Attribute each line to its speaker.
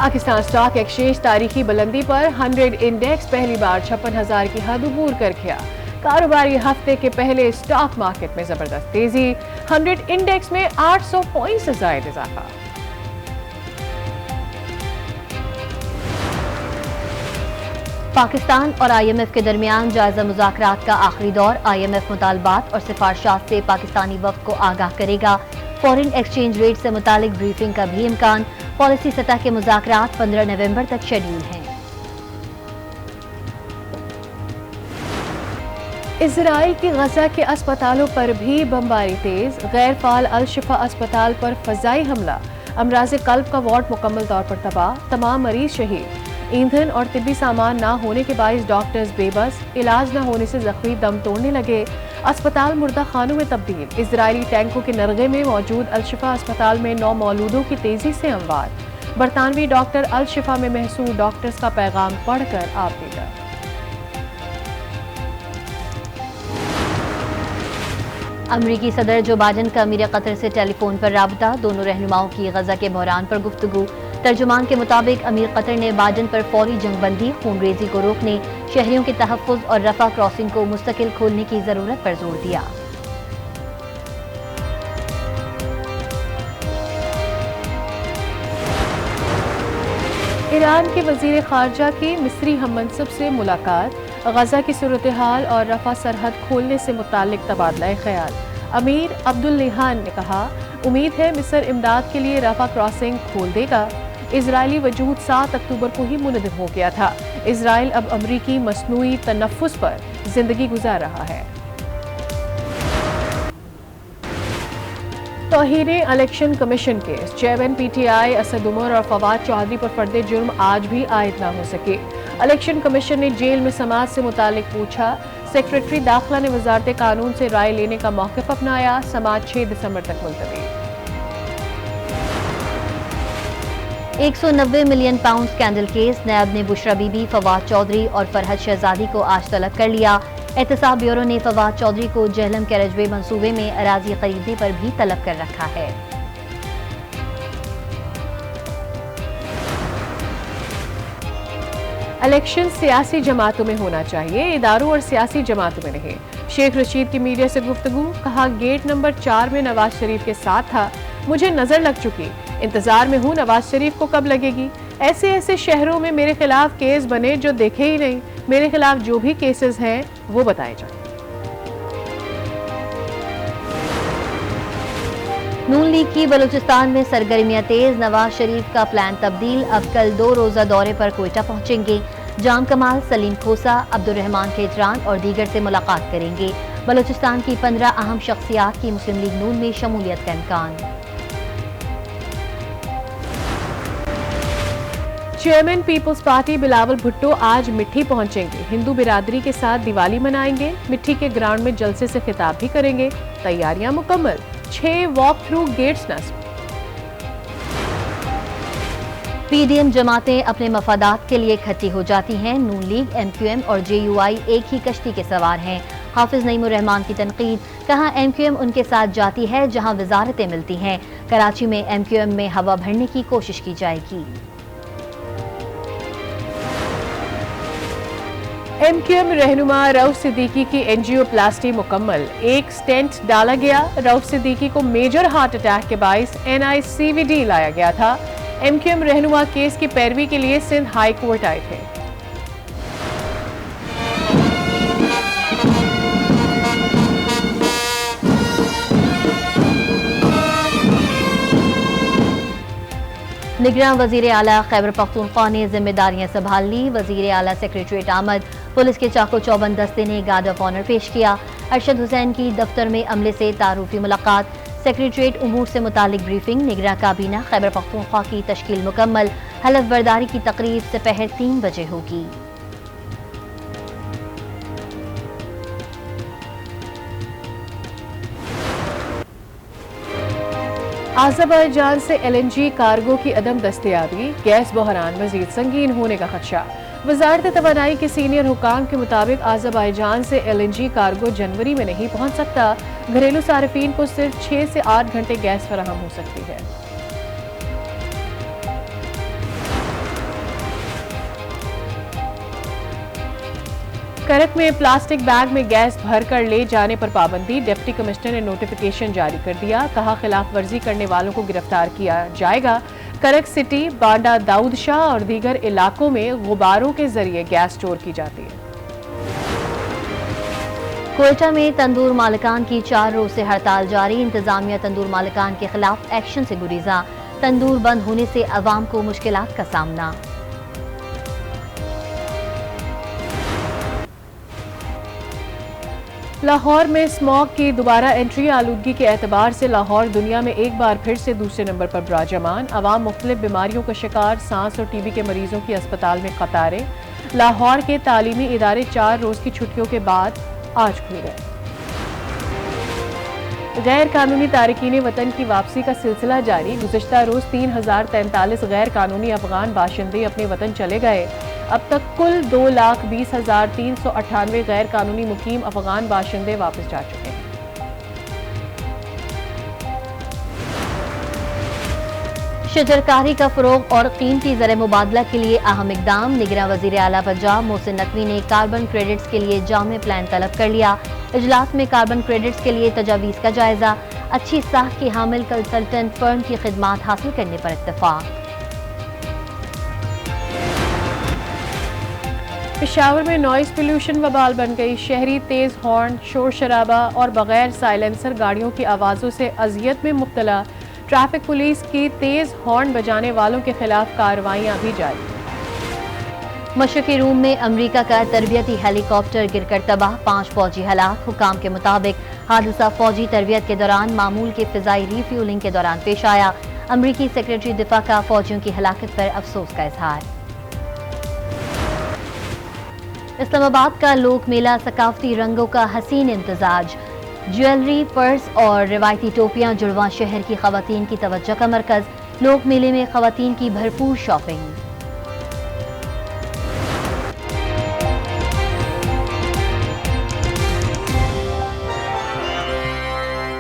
Speaker 1: Pakistan stock exchange तारीखी बुलंदी पर 100 इंडेक्स पहली बार 56,000 की हद अबूर कर गया। कारोबारी हफ्ते के पहले स्टॉक मार्केट में जबरदस्त तेजी, 100 इंडेक्स में 800 पॉइंट से जायद इजाफा।
Speaker 2: पाकिस्तान और IMF के दरमियान जायजा मुज़ाकरात का आखिरी दौर। IMF मुतालबात और सिफारिशात से पाकिस्तानी वफ़द को आगाह करेगा। फॉरेन एक्सचेंज रेट से मुतालिक ब्रीफिंग का भी इम्कान। पॉलिसी सतह के मुज़ाकरात 15 नवंबर तक शेड्यूल हैं।
Speaker 1: इजराइल की गजा के अस्पतालों पर भी बमबारी तेज, गैर फाल अल शिफा अस्पताल पर फजाई हमला, अमराज कल्ब का वार्ड मुकम्मल तौर पर तबाह, तमाम मरीज शहीद। ईंधन और तिब्बी सामान ना होने के बाइस डॉक्टर्स बेबस, इलाज न होने से जख्मी दम तोड़ने लगे, अस्पताल मुर्दा खानों में तब्दील। इजरायली टैंकों के नरगे में मौजूद अल शिफा अस्पताल में 9 मौलूदों की तेजी से अमवात। बरतानवी डॉक्टर अल शिफा में महसूर डॉक्टर्स का पैगाम पढ़कर आप दीदा।
Speaker 2: अमरीकी सदर जो बाइडन का अमीर कतर से टेलीफोन पर राबता, दोनों रहनुमाओं की गजा के बहरान पर गुफ्तगू। तर्जुमान के मुताबिक अमीर कतर ने बाइडन पर फौरी जंगबंदी, खूनरेजी को रोकने, शहरियों के तहफ़्फ़ुज़ और रफा क्रॉसिंग को मुस्तकिल खोलने की जरूरत पर जोर दिया।
Speaker 1: ईरान के वज़ीर ख़ारजा की मिस्री हममनसब से मुलाकात, गजा की सूरत हाल और रफा सरहद खोलने से मुताल्लिक तबादला ख्याल। अमीर अब्दुल्लेहान ने कहा, उम्मीद है मिस्र इमदाद के लिए रफा क्रॉसिंग खोल देगा। इजरायली वजूद 7 अक्टूबर को ही मुनद हो गया था। इजराइल अब अमरीकी मसनूई तनफ़्फ़ुज़ पर जिंदगी गुजार रहा है। तौहीने election commission case, chairman PTI Asad Umar और फवाद चौधरी पर फर्द जुर्म आज भी आयद ना हो सके। इलेक्शन कमीशन ने जेल में समाज से मुतालिक पूछा। सेक्रेटरी दाखिला ने वजारत कानून से राय लेने का मौक़िफ़ अपनाया। समाज 6 दिसंबर तक मुलतवी।
Speaker 2: 190 मिलियन पाउंड स्कैंडल केस, नैब ने बुशरा बीबी, फवाद चौधरी और फरहद शहजादी को आज तलब कर लिया। एहतसाब ब्यूरो ने फवाद चौधरी को जहलम कैरेजवे मंसूबे में अराजी खरीदने पर भी तलब कर रखा है।
Speaker 1: इलेक्शन सियासी जमातों में होना चाहिए, इदारों और सियासी जमातों में नहीं। शेख रशीद की मीडिया से गुफ्तगू, कहा गेट नंबर 4 में नवाज शरीफ के साथ था, मुझे नजर लग चुकी, इंतजार में हूँ नवाज शरीफ को कब लगेगी। ऐसे ऐसे शहरों में मेरे खिलाफ केस बने जो देखे ही नहीं। मेरे खिलाफ जो भी केसेस हैं वो बताए जाए।
Speaker 2: नून लीग की बलूचिस्तान में सरगर्मियां तेज, नवाज शरीफ का प्लान तब्दील, अब कल 2 रोजा दौरे पर कोयटा पहुंचेंगे। जाम कमाल, सलीम खोसा, अब्दुर्रहमान खेजरान और दीगर से मुलाकात करेंगे। बलूचिस्तान की 15 अहम शख्सियात की मुस्लिम लीग नून में शमूलियत का इम्कान।
Speaker 1: चेयरमैन पीपल्स पार्टी बिलावल भुट्टो आज मिट्टी पहुंचेंगे। हिंदू बिरादरी के साथ दिवाली मनाएंगे। मिट्टी के ग्राउंड में जलसे से खिताब भी करेंगे। तैयारियां मुकम्मल, 6 वॉक थ्रू गेट्स नस्ब।
Speaker 2: PDM जमातें अपने मफादात के लिए इकट्ठी हो जाती हैं। नून लीग, MQM और JUI एक ही कश्ती के सवार हैं। हाफिज नईमुर रहमान की तनकीद, कहा MQM उनके साथ जाती है जहां वजारतें मिलती हैं। कराची में MQM में हवा भरने की कोशिश की जाएगी।
Speaker 1: MQM रहनुमा रऊफ सिद्दीकी की एंजियोप्लास्टी मुकम्मल, एक स्टेंट डाला गया। रऊफ सिद्दीकी को मेजर हार्ट अटैक के बाइस NICVD लाया गया था। MQM रहनुमा केस की पैरवी के लिए सिंध हाई कोर्ट आए थे।
Speaker 2: निगरान वजीर आला खैबर पख्तूनख्वा ने जिम्मेदारियां संभाल ली। वजीर आला सेक्रेटरीट आमद, पुलिस के चाको चौबंद दस्ते ने गार्ड ऑफ ऑनर पेश किया। अरशद हुसैन की दफ्तर में अमले से तारुफी मुलाकात, सेक्रेटरीट उमूर से मुतालिक ब्रीफिंग। निगरान काबीना खैबर पख्तूनख्वा की तश्कील मुकम्मल। हलफ बर्दारी की तकरीब दोपहर 3 बजे होगी।
Speaker 1: आज़रबाईजान से LNG कार्गो की अदम दस्तयाबी, गैस बहरान मजीद संगीन होने का खदशा। वजारत तवानाई के सीनियर हुकाम के मुताबिक आज़रबाईजान से LNG कार्गो जनवरी में नहीं पहुंच सकता। घरेलू सार्फिन को सिर्फ 6 से 8 घंटे गैस फराहम हो सकती है। करक में प्लास्टिक बैग में गैस भर कर ले जाने पर पाबंदी, डिप्टी कमिश्नर ने नोटिफिकेशन जारी कर दिया, कहा खिलाफ वर्जी करने वालों को गिरफ्तार किया जाएगा। करक सिटी, बांडा दाऊद शाह और दीगर इलाकों में गुब्बारों के जरिए गैस स्टोर की जाती है।
Speaker 2: कोयटा में तंदूर मालिकान की 4 रोज से हड़ताल जारी, इंतजामिया तंदूर मालिकान के खिलाफ एक्शन से गुरीजा, तंदूर बंद होने से अवाम को मुश्किलात का सामना।
Speaker 1: लाहौर में स्मॉग की दोबारा एंट्री, आलूदगी के एतबार से लाहौर दुनिया में एक बार फिर से दूसरे नंबर पर विराजमान, अवाम मुख्तलिफ बीमारियों का शिकार, सांस और टीबी के मरीजों की अस्पताल में कतारें। लाहौर के तालीमी इदारे 4 रोज की छुट्टियों के बाद आज खुल गए। गैर कानूनी तारकीन वतन की वापसी का सिलसिला जारी, गुज़िश्ता रोज 3043 गैर कानूनी अफगान बाशिंदे अपने वतन चले गए। अब तक कुल 2,20,398 गैर कानूनी मुकीम अफगान बाशिंदे वापस जा चुके हैं।
Speaker 2: शजरकारी का फरोग और कीमती ज़र मुबादला के लिए अहम इकदाम, निगरान वज़ीर आला पंजाब मोहसिन नकवी ने कार्बन क्रेडिट्स के लिए जामे प्लान तलब कर लिया। इजलास में कार्बन क्रेडिट्स के लिए तजावीज़ का जायजा, अच्छी साख की हामिल कंसल्टेंट फर्म की खिदमात हासिल करने पर इत्तेफाक।
Speaker 1: पेशावर में नॉइस पोल्यूशन वबाल बन गई, शहरी तेज हॉर्न, शोर शराबा और बगैर साइलेंसर गाड़ियों की आवाज़ों से अजियत में मुब्तला, ट्रैफिक पुलिस की तेज हॉर्न बजाने वालों के खिलाफ कार्रवाइयां भी जारी।
Speaker 2: मशरकी रूम में अमरीका का तरबियती हेलीकॉप्टर गिरकर तबाह, 5 फौजी हलाक। हुकाम के मुताबिक हादसा फौजी तरबियत के दौरान मामूल के फिजाई रिफ्यूलिंग के दौरान पेश आया। अमरीकी सेक्रेटरी दिफा का फौजियों की हलाकत पर अफसोस का इजहार। इस्लामाबाद का लोक मेला सकाफती रंगों का हसीन इम्तजाज, ज्वेलरी, पर्स और रिवायती टोपियां जुड़वा शहर की खवातीन की तवज्जो का मरकज। लोक मेले में खवातीन की भरपूर शॉपिंग।